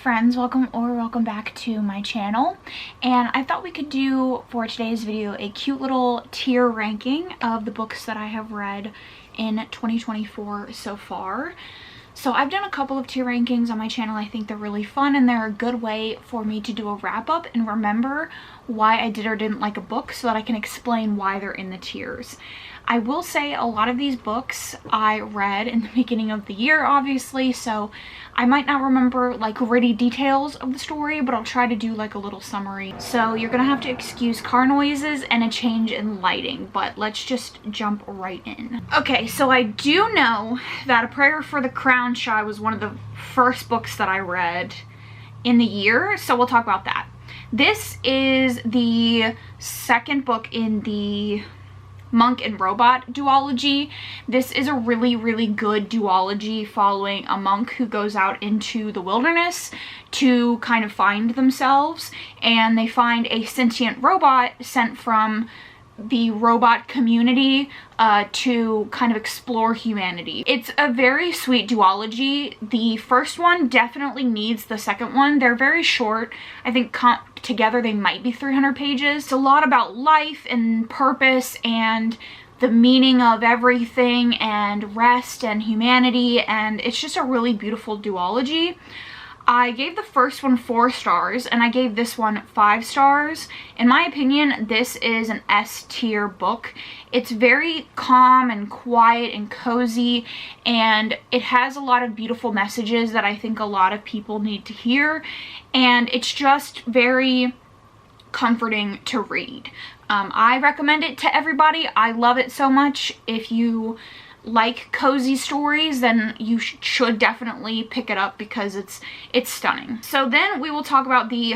friends, welcome back to my channel. And I thought we could do for today's video a cute little tier ranking of the books that I have read in 2024 so far. So I've done a couple of tier rankings on my channel. I think they're really fun and they're a good way for me to do a wrap up and remember why I did or didn't like a book so that I can explain why they're in the tiers. I will say a lot of these books I read in the beginning of the year, obviously, so I might not remember like gritty details of the story, but I'll try to do like a little summary. So you're gonna have to excuse car noises and a change in lighting, but let's just jump right in. Okay, so I do know that A Prayer for the Crown Shy was one of the first books that I read in the year, so we'll talk about that. This is the second book in the Monk and Robot duology. This is a really good duology following a monk who goes out into the wilderness to kind of find themselves, and they find a sentient robot sent from the robot community to kind of explore humanity. It's a very sweet duology. The first one definitely needs the second one. They're very short. I think together they might be 300 pages. It's a lot about life and purpose and the meaning of everything and rest and humanity, and it's just a really beautiful duology. I gave the first one 4 stars and I gave this one 5 stars. In my opinion, this is an S tier book. It's very calm and quiet and cozy, and it has a lot of beautiful messages that I think a lot of people need to hear, and it's just very comforting to read. I recommend it to everybody. I love it so much. If you like cozy stories, then you should definitely pick it up because it's stunning. So then we will talk about the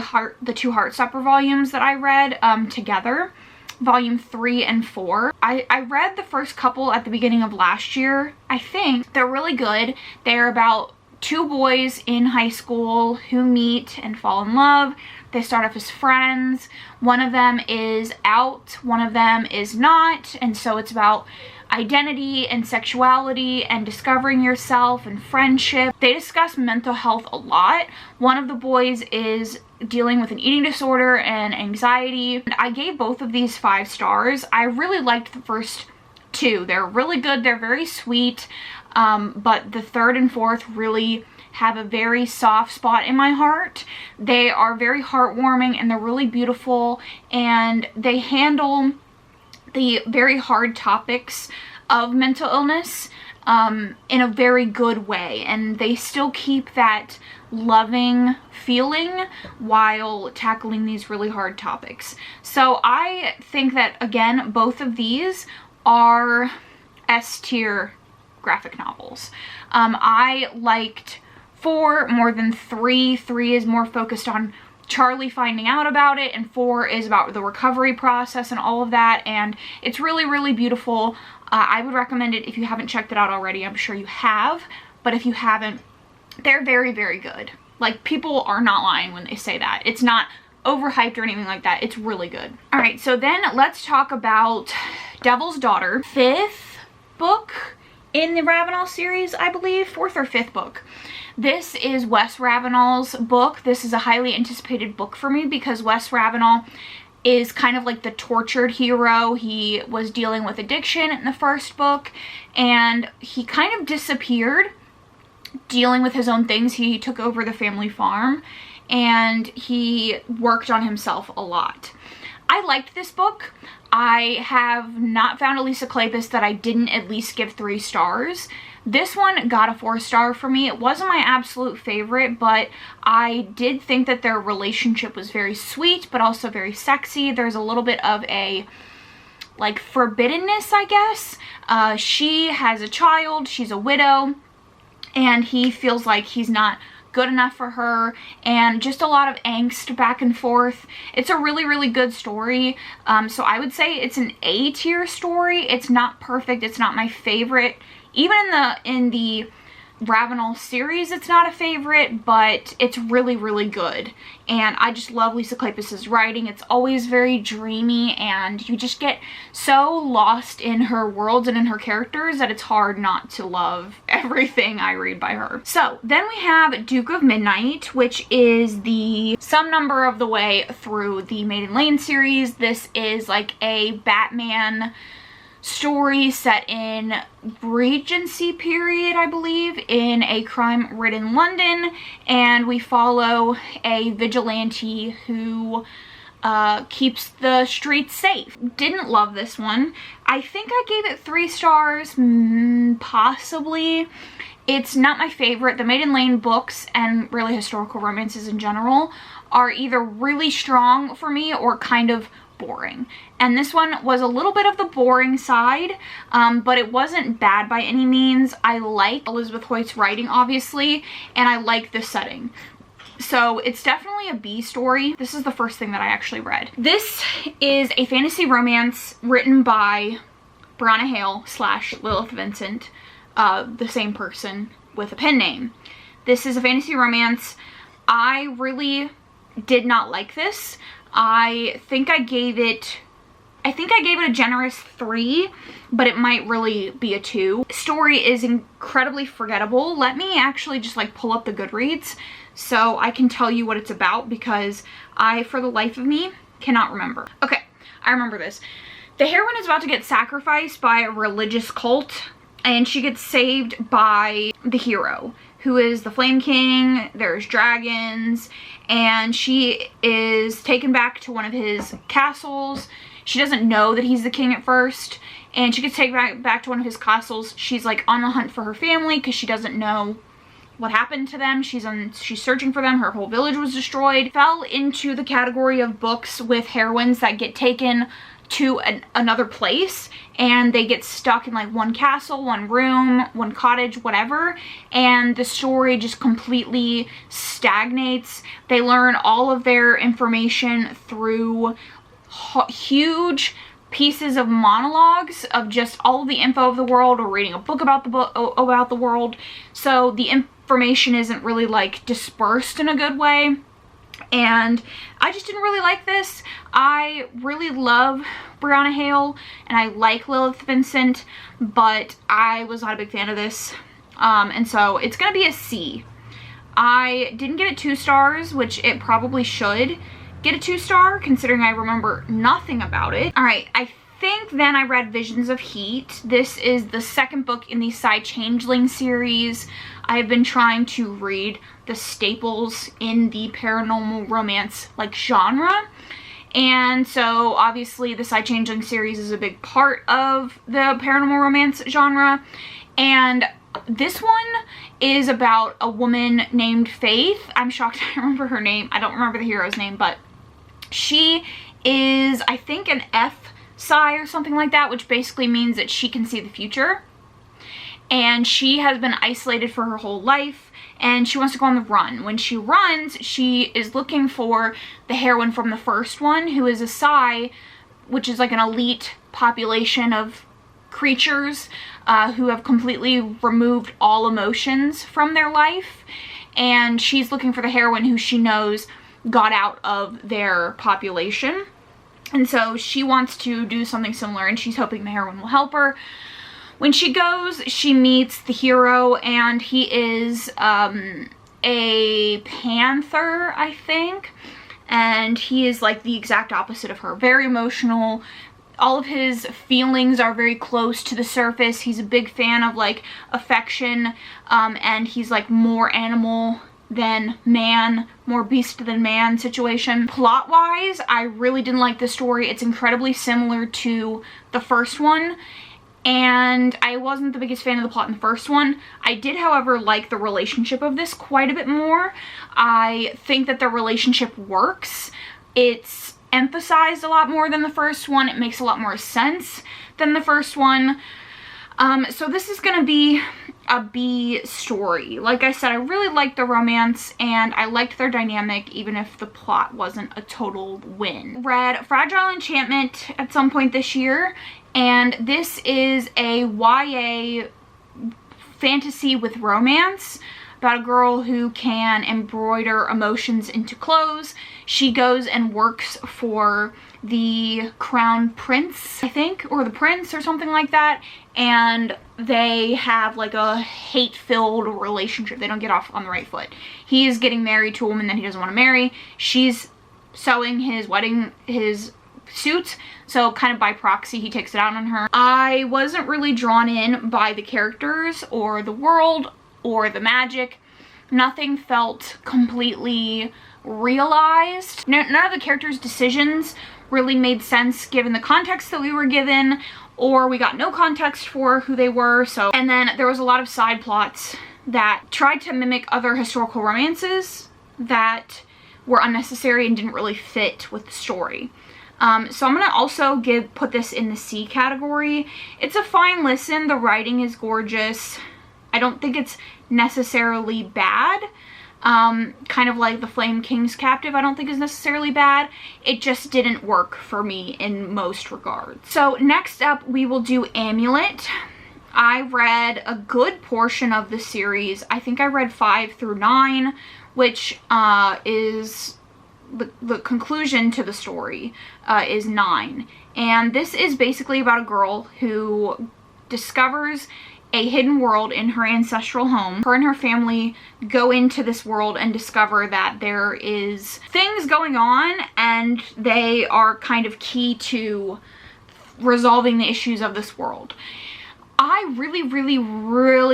two Heartstopper volumes that I read together, volume 3 and 4. I read the first couple at the beginning of last year. I think they're really good. They're about 2 boys in high school who meet and fall in love. They start off as friends. One of them is out, one of them is not, and so it's about identity and sexuality and discovering yourself and friendship. They discuss mental health a lot. One of the boys is dealing with an eating disorder and anxiety. And I gave both of these 5 stars. I really liked the first 2. They're really good. They're very sweet. But the 3rd and 4th really have a very soft spot in my heart. They are very heartwarming and they're really beautiful, and they handle the very hard topics of mental illness in a very good way, and they still keep that loving feeling while tackling these really hard topics. So I think that, again, both of these are S tier graphic novels. I liked 4 more than 3. 3 is more focused on Charlie finding out about it, and 4 is about the recovery process and all of that, and it's really beautiful. I would recommend it if you haven't checked it out already. I'm sure you have, but if you haven't, they're very good. Like, people are not lying when they say that. It's not overhyped or anything like that. It's really good. Alright, so then let's talk about Devil's Daughter. 5th book in the Ravenel series, I believe. 4th or 5th book. This is Wes Ravenel's book. This is a highly anticipated book for me because Wes Ravenel is kind of like the tortured hero. He was dealing with addiction in the first book, and he kind of disappeared dealing with his own things. He took over the family farm and he worked on himself a lot. I liked this book. I have not found a Lisa Kleypas that I didn't at least give 3 stars. This one got a 4 star for me. It wasn't my absolute favorite, but I did think that their relationship was very sweet, but also very sexy. There's a little bit of a, like, forbiddenness, I guess. She has a child, she's a widow, and he feels like he's not good enough for her, and just a lot of angst back and forth. It's a really good story. So I would say it's an A tier story. It's not perfect. It's not my favorite. Even in the Ravenel series, it's not a favorite, but it's really, really good. And I just love Lisa Kleypas's writing. It's always very dreamy, and you just get so lost in her worlds and in her characters that it's hard not to love everything I read by her. So then we have Duke of Midnight, which is some number of the way through the Maiden Lane series. This is like a Batman story set in Regency period, I believe, in a crime-ridden London, and we follow a vigilante who keeps the streets safe. Didn't love this one. I think I gave it 3 stars, possibly. It's not my favorite. The Maiden Lane books, and really historical romances in general, are either really strong for me or kind of boring. And this one was a little bit of the boring side, but it wasn't bad by any means. I like Elizabeth Hoyt's writing, obviously, and I like the setting. So it's definitely a B story. This is the first thing that I actually read. This is a fantasy romance written by Brianna Hale / Lilith Vincent, the same person with a pen name. This is a fantasy romance. I really did not like this. I think I gave it a generous 3, but it might really be a 2. Story is incredibly forgettable. Let me actually just like pull up the Goodreads so I can tell you what it's about, because I, for the life of me, cannot remember. Okay, I remember this. The heroine is about to get sacrificed by a religious cult, and she gets saved by the hero, who is the Flame King. There's dragons, and she is taken back to one of his castles. She doesn't know that he's the king at first, and she gets taken back to one of his castles. She's like on the hunt for her family because she doesn't know what happened to them. She's searching for them. Her whole village was destroyed. Fell into the category of books with heroines that get taken to another place, and they get stuck in like one castle, one room, one cottage, whatever, and the story just completely stagnates. They learn all of their information through huge pieces of monologues of just all of the info of the world, or reading a book about the world. So the information isn't really like dispersed in a good way. And I just didn't really like this. I really love Brianna Hale and I like Lilith Vincent, but I was not a big fan of this. And so it's gonna be a C. I didn't give it 2 stars, which it probably should get a 2-star considering I remember nothing about it. All right, I think then I read Visions of Heat. This is the second book in the Psy-Changeling series. I've been trying to read the staples in the paranormal romance like genre, and so obviously the Psy-Changeling series is a big part of the paranormal romance genre, and this one is about a woman named Faith. I'm shocked I remember her name. I don't remember the hero's name, but she is, I think, an F-Psi or something like that, which basically means that she can see the future. And she has been isolated for her whole life, and she wants to go on the run. When she runs, she is looking for the heroine from the first one, who is a Psi, which is like an elite population of creatures who have completely removed all emotions from their life. And she's looking for the heroine who she knows got out of their population. And so she wants to do something similar, and she's hoping the heroine will help her. When she goes, she meets the hero, and he is a panther, I think. And he is like the exact opposite of her. Very emotional. All of his feelings are very close to the surface. He's a big fan of like affection, and he's like more animal than man, more beast than man situation. Plot-wise, I really didn't like the story. It's incredibly similar to the first one, and I wasn't the biggest fan of the plot in the first one. I did, however, like the relationship of this quite a bit more. I think that the relationship works. It's emphasized a lot more than the first one. It makes a lot more sense than the first one. So this is gonna be a B story. Like I said, I really liked the romance and I liked their dynamic, even if the plot wasn't a total win. Read Fragile Enchantment at some point this year, and this is a YA fantasy with romance, about a girl who can embroider emotions into clothes. She goes and works for the crown prince, I think, or the prince or something like that, and they have like a hate-filled relationship. They don't get off on the right foot. He is getting married to a woman that he doesn't want to marry. She's sewing his suit, so kind of by proxy he takes it out on her. I wasn't really drawn in by the characters or the world or the magic. Nothing felt completely realized. None of the characters' decisions really made sense given the context that we were given, or we got no context for who they were. And then there was a lot of side plots that tried to mimic other historical romances that were unnecessary and didn't really fit with the story. So I'm gonna also put this in the C category. It's a fine listen. The writing is gorgeous. I don't think it's necessarily bad. Kind of like The Flame King's Captive, I don't think is necessarily bad. It just didn't work for me in most regards. So next up we will do Amulet. I read a good portion of the series. I think I read 5 through 9, which is the conclusion to the story is 9. And this is basically about a girl who discovers a hidden world in her ancestral home. Her and her family go into this world and discover that there is things going on, and they are kind of key to resolving the issues of this world. I really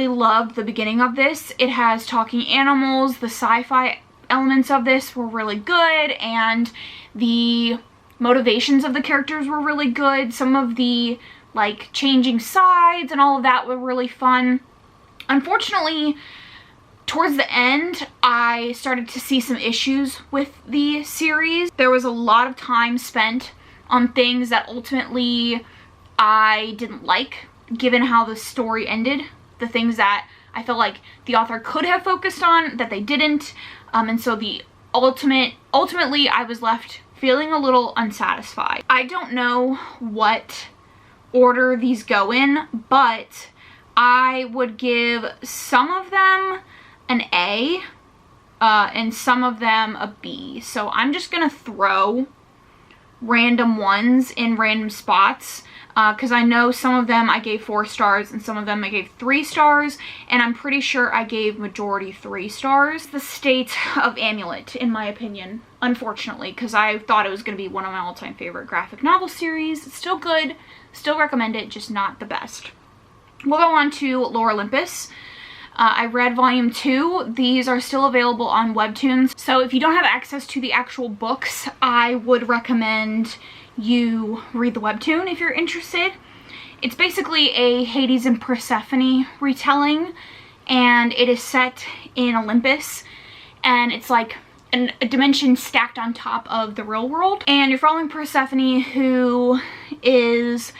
loved the beginning of this. It has talking animals. The sci-fi elements of this were really good, and the motivations of the characters were really good. Some of the like changing sides and all of that were really fun. Unfortunately, towards the end, I started to see some issues with the series. There was a lot of time spent on things that ultimately I didn't like, given how the story ended. The things that I felt like the author could have focused on that they didn't. And so ultimately I was left feeling a little unsatisfied. I don't know what order these go in, but I would give some of them an A and some of them a B. So I'm just gonna throw random ones in random spots because I know some of them I gave 4 stars and some of them I gave 3 stars, and I'm pretty sure I gave majority 3 stars. The state of Amulet, in my opinion, unfortunately, because I thought it was going to be one of my all-time favorite graphic novel series. It's still good, still recommend it, just not the best. We'll go on to Lore Olympus. I read volume 2. These are still available on Webtoons. So if you don't have access to the actual books, I would recommend you read the webtoon if you're interested. It's basically a Hades and Persephone retelling, and it is set in Olympus, and it's like a dimension stacked on top of the real world. And you're following Persephone, who is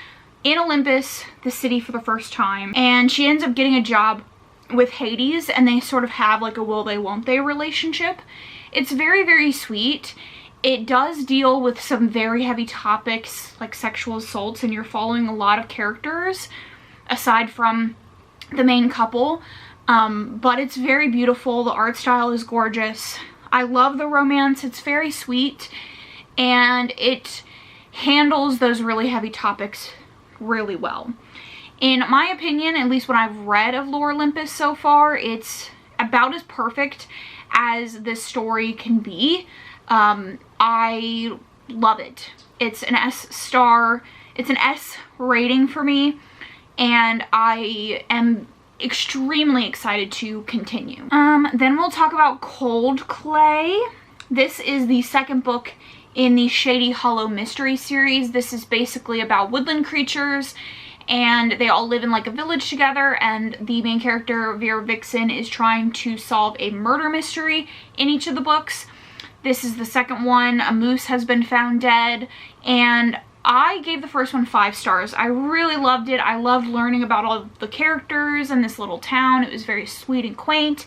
in Olympus, the city, for the first time, and she ends up getting a job with Hades, and they sort of have like a will they won't they relationship. It's very sweet. It does deal with some very heavy topics like sexual assaults, and you're following a lot of characters aside from the main couple, but it's very beautiful. The art style is gorgeous. I love the romance. It's very sweet, and it handles those really heavy topics really well. In my opinion, at least what I've read of Lore Olympus so far, it's about as perfect as this story can be. I love it. It's an S star. It's an S rating for me, and I am extremely excited to continue. Then we'll talk about Cold Clay. This is the second book in the Shady Hollow mystery series. This is basically about woodland creatures, and they all live in like a village together, and the main character, Vera Vixen, is trying to solve a murder mystery in each of the books. This is the second one. A moose has been found dead, and I gave the first one 5 stars. I really loved it. I loved learning about all the characters in this little town. It was very sweet and quaint.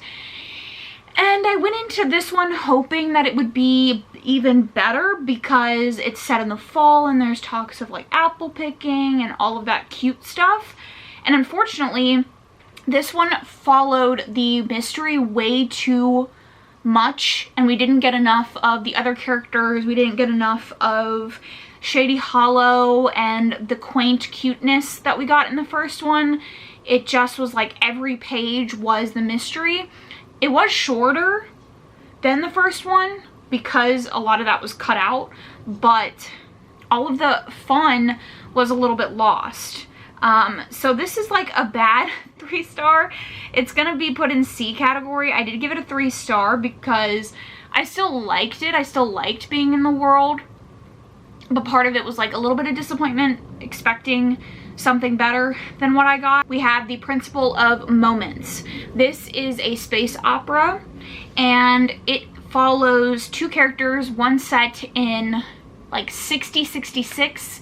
And I went into this one hoping that it would be even better because it's set in the fall and there's talks of like apple picking and all of that cute stuff. And unfortunately, This one followed the mystery way too much, and we didn't get enough of the other characters. We didn't get enough of Shady Hollow and the quaint cuteness that we got in the first one. It just was like every page was the mystery. It was shorter than the first one because a lot of that was cut out, but all of the fun was a little bit lost. So this is like a bad 3-star. It's gonna be put in C category. I did give it a 3-star because I still liked it. I still liked being in the world, but part of it was like a little bit of disappointment, expecting something better than what I got. We have The Principle of Moments. This is a space opera, and it follows two characters, one set in like 66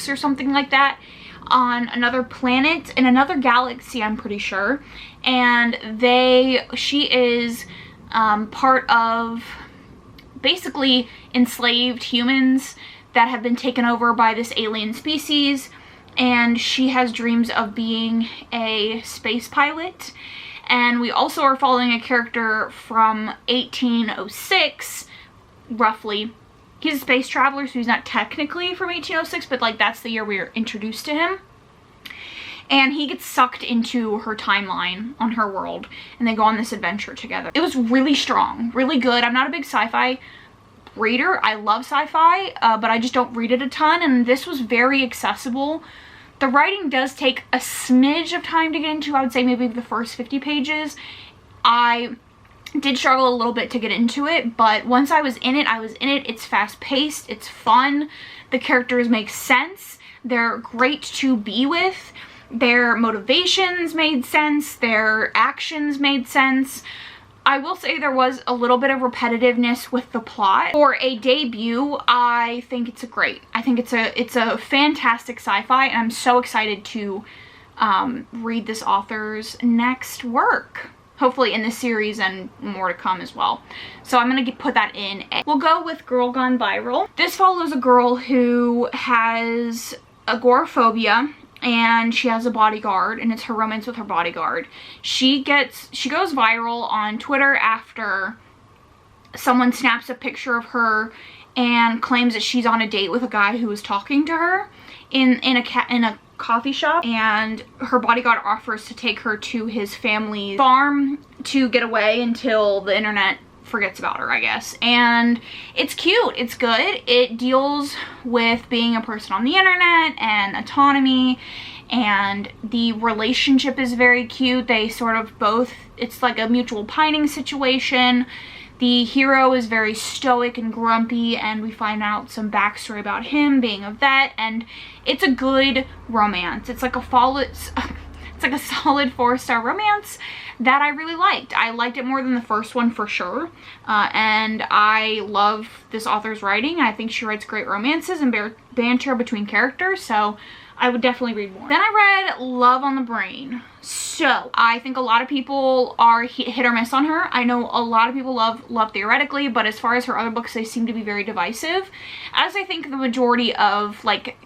or something like that, on another planet in another galaxy, I'm pretty sure. And she is part of basically enslaved humans that have been taken over by this alien species, and she has dreams of being a space pilot. And we also are following a character from 1806, roughly. He's a space traveler, so he's not technically from 1806, but like that's the year we were introduced to him. And he gets sucked into her timeline on her world, and they go on this adventure together. It was really strong, really good. I'm not a big sci-fi reader. I love sci-fi, but I just don't read it a ton, and this was very accessible. The writing does take a smidge of time to get into. I would say maybe the first 50 pages. I did struggle a little bit to get into it, but once I was in it, I was in it. It's fast-paced, it's fun, the characters make sense, they're great to be with, their motivations made sense, their actions made sense. I will say there was a little bit of repetitiveness with the plot. For a debut, I think it's great. I think it's a fantastic sci-fi, and I'm so excited to read this author's next work. Hopefully in this series and more to come as well. So I'm gonna put that in A. We'll go with Girl Gone Viral. This follows a girl who has agoraphobia, and she has a bodyguard, and it's her romance with her bodyguard. She goes viral on Twitter after someone snaps a picture of her and claims that she's on a date with a guy who was talking to her in a coffee shop, and her bodyguard offers to take her to his family's farm to get away until the internet forgets about her, I guess. And it's cute, it's good. It deals with being a person on the internet and autonomy, and the relationship is very cute. They sort of both, it's like a mutual pining situation. The hero is very stoic and grumpy, and we find out some backstory about him being a vet, and it's a good romance. It's like a solid 4-star romance that I really liked. I liked it more than the first one for sure, and I love this author's writing. I think she writes great romances and banter between characters, so I would definitely read more. Then I read Love on the Brain. So I think a lot of people are hit or miss on her. I know a lot of people love Theoretically, but as far as her other books, they seem to be very divisive, as I think the majority of like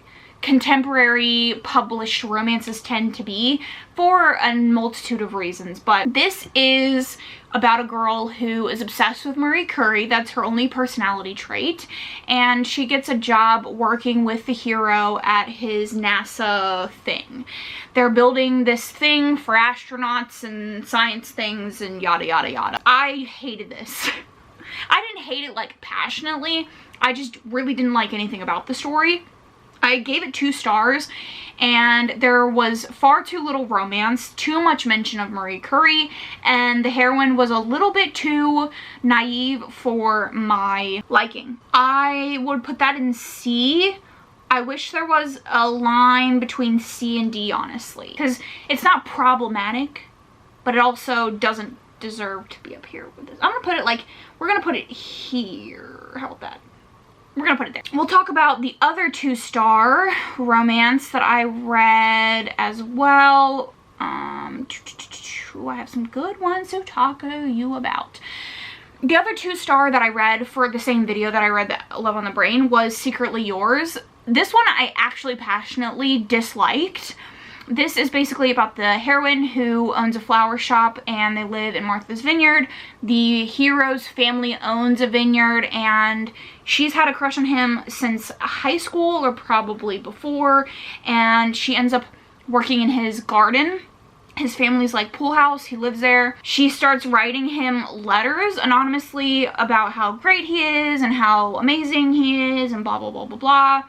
contemporary published romances tend to be, for a multitude of reasons. But this is about a girl who is obsessed with Marie Curie. That's her only personality trait, and she gets a job working with the hero at his NASA thing. They're building this thing for astronauts and science things and yada yada yada. I hated this. I didn't hate it like passionately, I just really didn't like anything about the story. I gave it 2 stars, and there was far too little romance, too much mention of Marie Curie, and the heroine was a little bit too naive for my liking. I would put that in C. I wish there was a line between C and D, honestly, because it's not problematic, but it also doesn't deserve to be up here with this. I'm gonna put it like, we're gonna put it here. How about that? We're gonna put it there. We'll talk about the other 2-star romance that I read as well. I have some good ones to talk to you about. The other 2-star that I read for the same video that I read that Love on the Brain was Secretly Yours. This one I actually passionately disliked. This is basically about the heroine who owns a flower shop and they live in Martha's Vineyard. The hero's family owns a vineyard and she's had a crush on him since high school or probably before, and she ends up working in his garden. His family's like pool house, he lives there. She starts writing him letters anonymously about how great he is and how amazing he is and blah blah blah blah blah.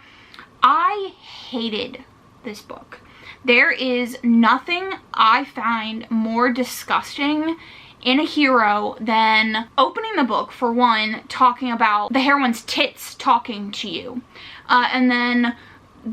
I hated this book. There is nothing I find more disgusting in a hero than opening the book, for one, talking about the heroine's tits talking to you. And then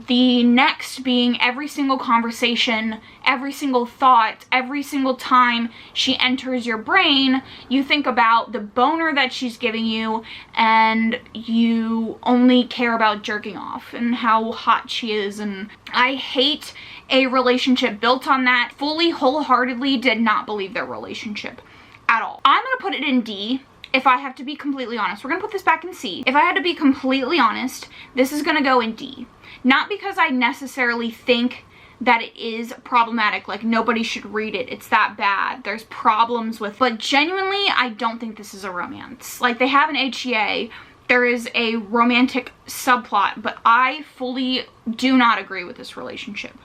the next being every single conversation, every single thought, every single time she enters your brain, you think about the boner that she's giving you and you only care about jerking off and how hot she is. And I hate a relationship built on that. Fully, wholeheartedly did not believe their relationship at all. I'm gonna put it in D. If I have to be completely honest, we're gonna put this back in C. If I had to be completely honest, this is gonna go in D. Not because I necessarily think that it is problematic, like nobody should read it, it's that bad, there's problems with, but genuinely, I don't think this is a romance. Like, they have an HEA, there is a romantic subplot, but I fully do not agree with this relationship.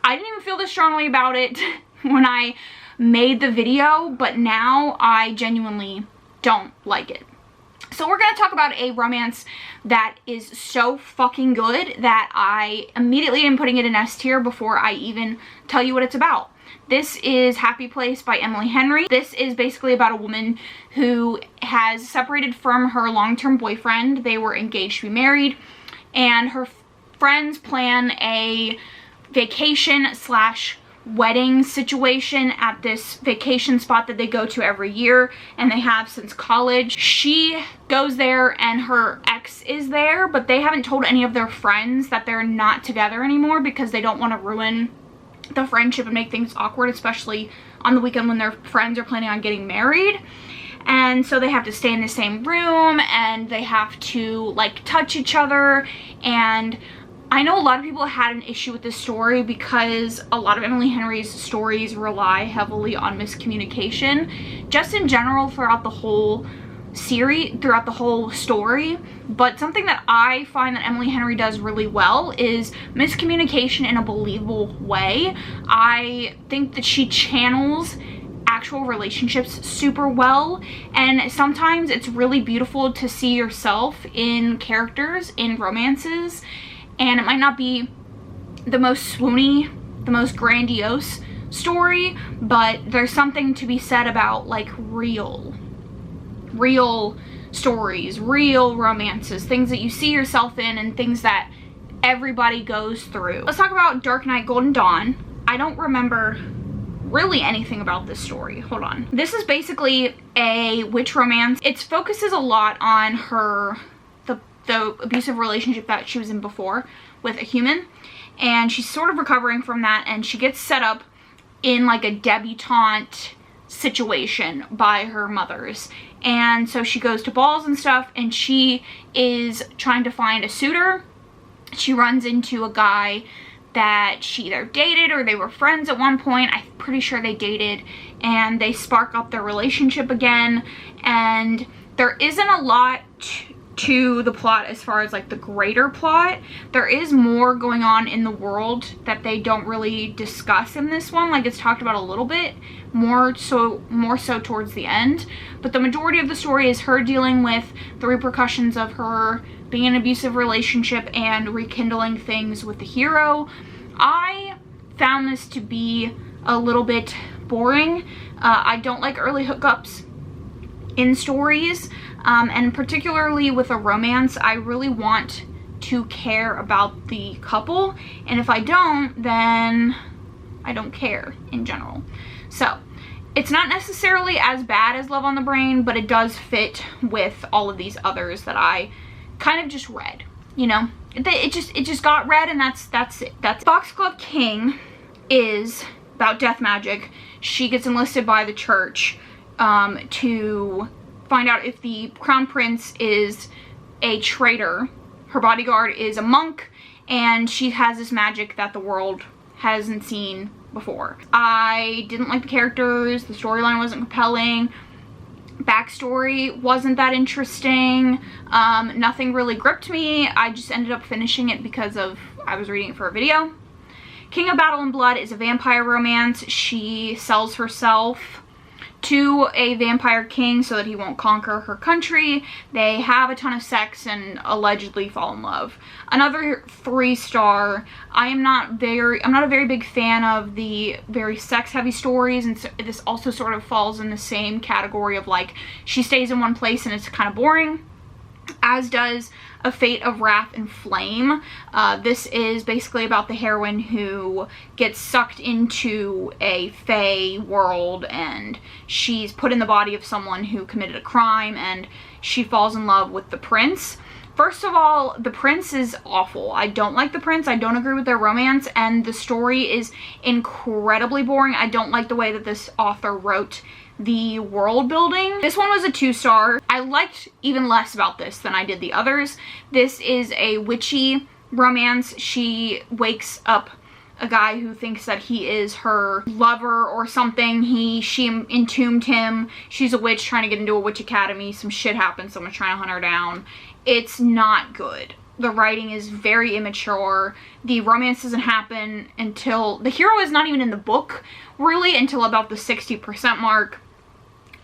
I didn't even feel this strongly about it when I made the video, but now I genuinely don't like it. So we're going to talk about a romance that is so fucking good that I immediately am putting it in S tier before I even tell you what it's about. This is Happy Place by Emily Henry. This is basically about a woman who has separated from her long-term boyfriend. They were engaged to be married, and her friends plan a vacation slash wedding situation at this vacation spot that they go to every year and they have since college. She goes there and her ex is there, but they haven't told any of their friends that they're not together anymore because they don't want to ruin the friendship and make things awkward, especially on the weekend when their friends are planning on getting married. And so they have to stay in the same room and they have to like touch each other. And I know a lot of people had an issue with this story because a lot of Emily Henry's stories rely heavily on miscommunication, just in general throughout the whole series, throughout the whole story. But something that I find that Emily Henry does really well is miscommunication in a believable way. I think that she channels actual relationships super well, and sometimes it's really beautiful to see yourself in characters in romances. And it might not be the most swoony, the most grandiose story, but there's something to be said about like real stories, real romances, things that you see yourself in and things that everybody goes through. Let's talk about Dark Knight Golden Dawn. I don't remember really anything about this story. Hold on. This is basically a witch romance. It focuses a lot on her the abusive relationship that she was in before with a human, and she's sort of recovering from that, and she gets set up in like a debutante situation by her mothers. And so she goes to balls and stuff, and she is trying to find a suitor. She runs into a guy that she either dated or they were friends at one point. I'm pretty sure they dated, and they spark up their relationship again. And there isn't a lot to the plot as far as like the greater plot. There is more going on in the world that they don't really discuss in this one. Like, it's talked about a little bit more so towards the end, but the majority of the story is her dealing with the repercussions of her being in an abusive relationship and rekindling things with the hero. I found this to be a little bit boring. I don't like early hookups in stories, and particularly with a romance, I really want to care about the couple, and if I don't, then I don't care in general. So it's not necessarily as bad as Love on the Brain, but it does fit with all of these others that I kind of just read, you know. It just got read, and that's it. That's Foxglove King is about death magic. She gets enlisted by the church to find out if the crown prince is a traitor. Her bodyguard is a monk, and she has this magic that the world hasn't seen before. I didn't like the characters, the storyline wasn't compelling, backstory wasn't that interesting, nothing really gripped me. I just ended up finishing it because I was reading it for a video. King of Battle and Blood is a vampire romance. She sells herself to a vampire king so that he won't conquer her country. They have a ton of sex and allegedly fall in love. Another 3-star. I'm not a very big fan of the very sex-heavy stories, and so this also sort of falls in the same category of like, she stays in one place and it's kind of boring, as does A Fate of Wrath and Flame. This is basically about the heroine who gets sucked into a fae world, and she's put in the body of someone who committed a crime, and she falls in love with the prince. First of all, the prince is awful. I don't like the prince. I don't agree with their romance, and the story is incredibly boring. I don't like the way that this author wrote the world building. This one was a 2-star. I liked even less about this than I did the others. This is a witchy romance. She wakes up a guy who thinks that he is her lover or something. She entombed him. She's a witch trying to get into a witch academy. Some shit happens. Someone's trying to hunt her down. It's not good. The writing is very immature. The romance doesn't happen until the hero is not even in the book really until about the 60% mark.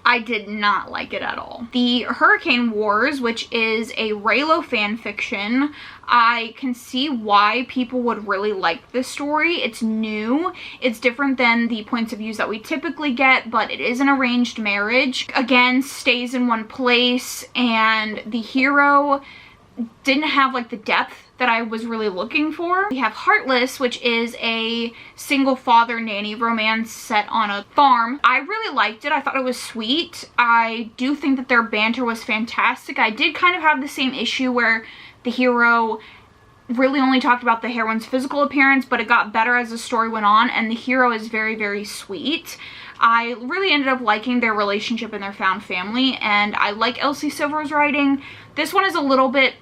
I did not like it at all. The Hurricane Wars, which is a Raylo fan fiction, I can see why people would really like this story. It's new. It's different than the points of views that we typically get, but it is an arranged marriage. Again, stays in one place, and the hero didn't have like the depth that I was really looking for. We have Heartless, which is a single father nanny romance set on a farm. I really liked it. I thought it was sweet. I do think that their banter was fantastic. I did kind of have the same issue where the hero really only talked about the heroine's physical appearance, but it got better as the story went on, and the hero is very, very sweet. I really ended up liking their relationship and their found family, and I like Elsie Silver's writing. This one is a little bit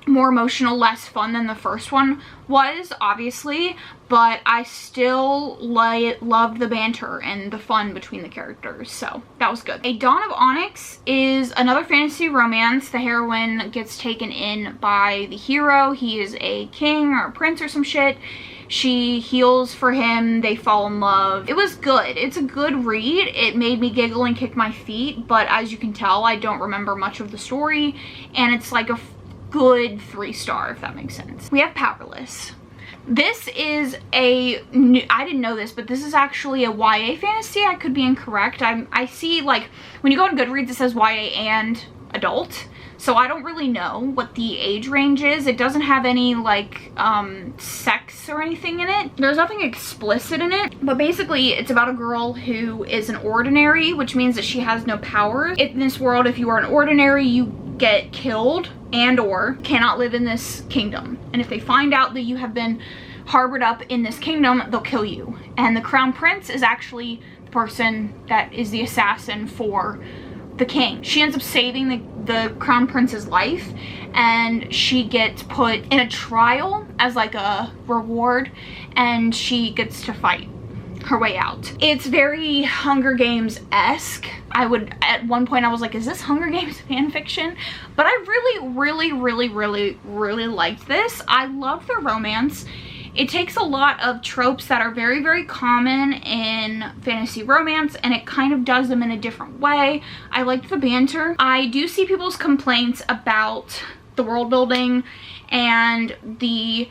more emotional, less fun than the first one was, obviously, but I still love the banter and the fun between the characters, so that was good. A Dawn of Onyx is another fantasy romance. The heroine gets taken in by the hero. He is a king or a prince or some shit. She heals for him. They fall in love. It was good. It's a good read. It made me giggle and kick my feet, but as you can tell, I don't remember much of the story, and it's like a good 3-star, if that makes sense. We have Powerless. This is I didn't know this, but this is actually a YA fantasy. I could be incorrect. I see, like, when you go on Goodreads, it says YA and adult, so I don't really know what the age range is. It doesn't have any, like, sex or anything in it. There's nothing explicit in it, but basically it's about a girl who is an ordinary, which means that she has no powers. In this world, if you are an ordinary, you get killed and or cannot live in this kingdom, and if they find out that you have been harbored up in this kingdom, they'll kill you. And the crown prince is actually the person that is the assassin for the king. She ends up saving the crown prince's life, and she gets put in a trial as like a reward, and she gets to fight her way out. It's very Hunger Games-esque. At one point I was like, is this Hunger Games fan fiction? But I really liked this. I love the romance. It takes a lot of tropes that are very, very common in fantasy romance, and it kind of does them in a different way. I liked the banter. I do see people's complaints about the world building and the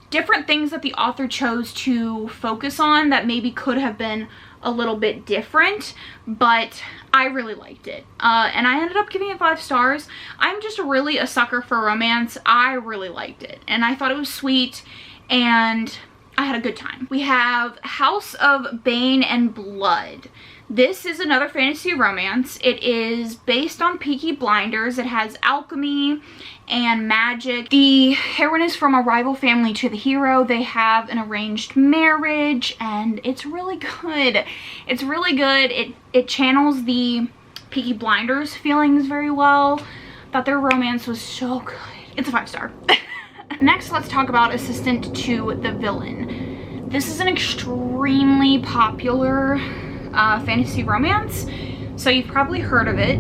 different things that the author chose to focus on that maybe could have been a little bit different, but I really liked it. And I ended up giving it 5 stars. I'm just really a sucker for romance. I really liked it, and I thought it was sweet, and I had a good time. We have House of Bane and Blood. This is another fantasy romance. It is based on Peaky Blinders. It has alchemy and magic. The heroine is from a rival family to the hero. They have an arranged marriage, and it's really good. It's really good. It channels the Peaky Blinders feelings very well. Thought their romance was so good. It's a 5-star. Next, let's talk about Assistant to the Villain. this is an extremely popular fantasy romance, so you've probably heard of it.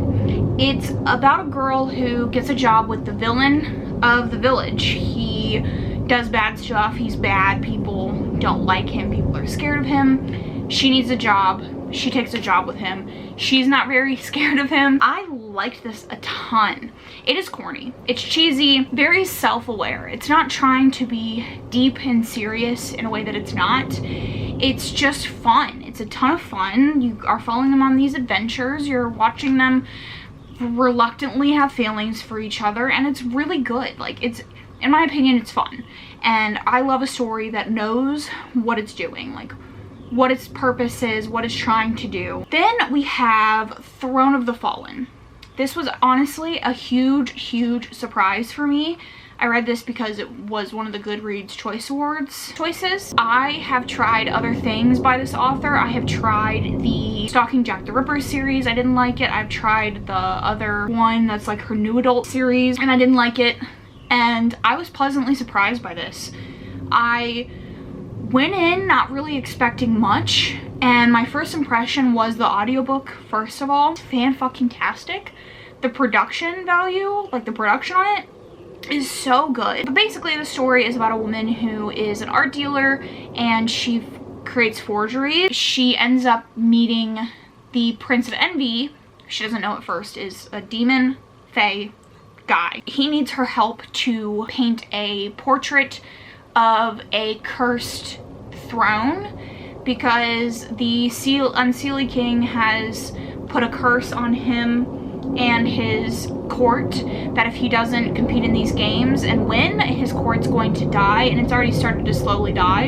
It's about a girl who gets a job with the villain of the village. He does bad stuff, he's bad, people don't like him, people are scared of him. She needs a job, she takes a job with him. She's not very scared of him. I liked this a ton. It is corny, it's cheesy, very self-aware. It's not trying to be deep and serious in a way that it's not. It's just fun. It's a ton of fun. You are following them on these adventures. You're watching them reluctantly have feelings for each other, and it's really good. Like, it's, in my opinion, it's fun. And I love a story that knows what it's doing, like what its purpose is, what it's trying to do. Then we have Throne of the Fallen. This was honestly a huge surprise for me. I read this because it was one of the Goodreads Choice Awards choices. I have tried other things by this author. I have tried the Stalking Jack the Ripper series. I didn't like it. I've tried the other one that's like her new adult series, and I didn't like it. And I was pleasantly surprised by this. I went in not really expecting much, and my first impression was the audiobook. First of all, fan-fucking-tastic. The production value, like the production on it, is so good. But basically the story is about a woman who is an art dealer, and she creates forgeries. She ends up meeting the Prince of Envy. She doesn't know at first is a demon fae guy. He needs her help to paint a portrait of a cursed throne because the Unseelie King has put a curse on him and his court that if he doesn't compete in these games and win, his court's going to die, and it's already started to slowly die,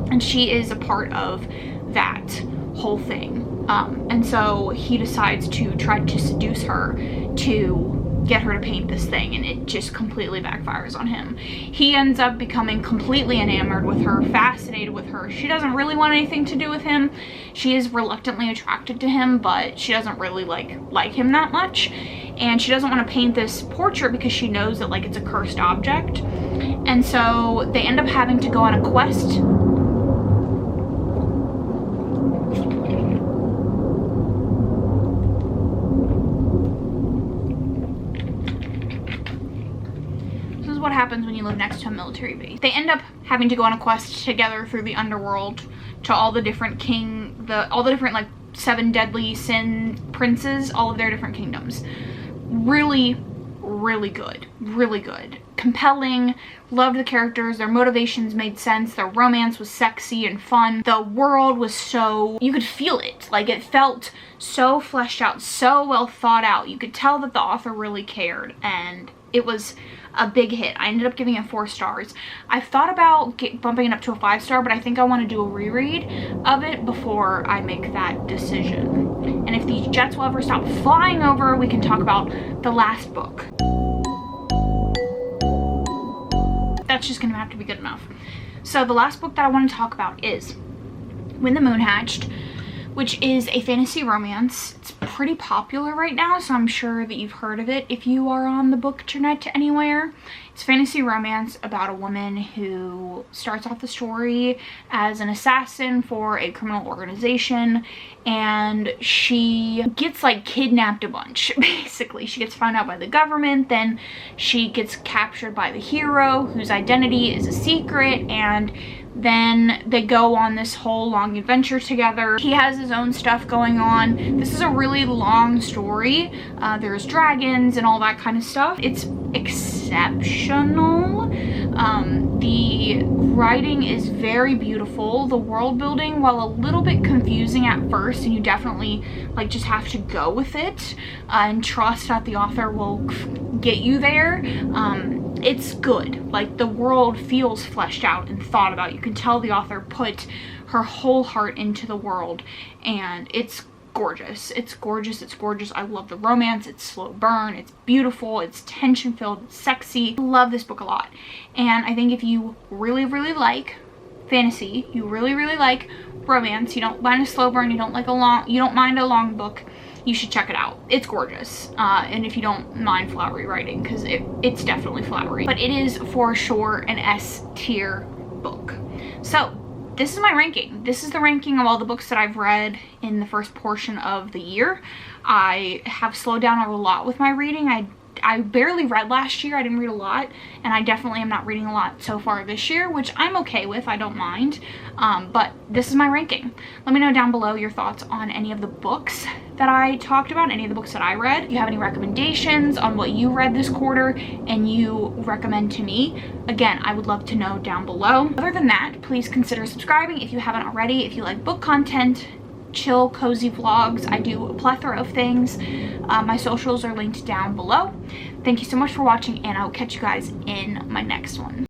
and she is a part of that whole thing. And so he decides to try to seduce her to get her to paint this thing, and it just completely backfires on him. He ends up becoming completely enamored with her, fascinated with her. She doesn't really want anything to do with him. She is reluctantly attracted to him, but she doesn't really like him that much. And she doesn't want to paint this portrait because she knows that like it's a cursed object. And so they end up having to go on a quest. What happens when you live next to a military base. They end up having to go on a quest together through the underworld to all the different all the different like 7 deadly sin princes, all of their different kingdoms. Really good, really good, compelling. Loved the characters, their motivations made sense, their romance was sexy and fun. The world was so, you could feel it, like it felt so fleshed out, so well thought out. You could tell that the author really cared, and it was a big hit. I ended up giving it 4 stars. I thought about bumping it up to a 5-star, but I think I want to do a reread of it before I make that decision. And if the jets will ever stop flying over, we can talk about the last book. That's just gonna have to be good enough. So the last book that I want to talk about is When the Moon Hatched, which is a fantasy romance. It's pretty popular right now, so I'm sure that you've heard of it if you are on the bookternet anywhere. It's fantasy romance about a woman who starts off the story as an assassin for a criminal organization, and she gets like kidnapped a bunch, basically. She gets found out by the government, then she gets captured by the hero whose identity is a secret, and then they go on this whole long adventure together. He has his own stuff going on. This is a really long story. There's dragons and all that kind of stuff. It's exceptional. The writing is very beautiful. The world building, while a little bit confusing at first, and you definitely like just have to go with it and trust that the author will get you there. It's good. Like, the world feels fleshed out and thought about. You can tell the author put her whole heart into the world, and it's gorgeous. It's gorgeous. It's gorgeous. I love the romance. It's slow burn. It's beautiful. It's tension filled. It's sexy. I love this book a lot. And I think if you really like fantasy, you really like romance, you don't mind a slow burn, you don't mind a long book, you should check it out. It's gorgeous. And if you don't mind flowery writing, because it's definitely flowery, but it is for sure an S tier book. So this is my ranking. This is the ranking of all the books that I've read in the first portion of the year. I have slowed down a lot with my reading. I barely read last year. I didn't read a lot, and I definitely am not reading a lot so far this year, which I'm okay with. I don't mind, but this is my ranking. Let me know down below your thoughts on any of the books that I talked about, any of the books that I read. If you have any recommendations on what you read this quarter and you recommend to me, again, I would love to know down below. Other than that, please consider subscribing if you haven't already. If you like book content, chill, cozy vlogs, I do a plethora of things. My socials are linked down below. Thank you so much for watching, and I'll catch you guys in my next one.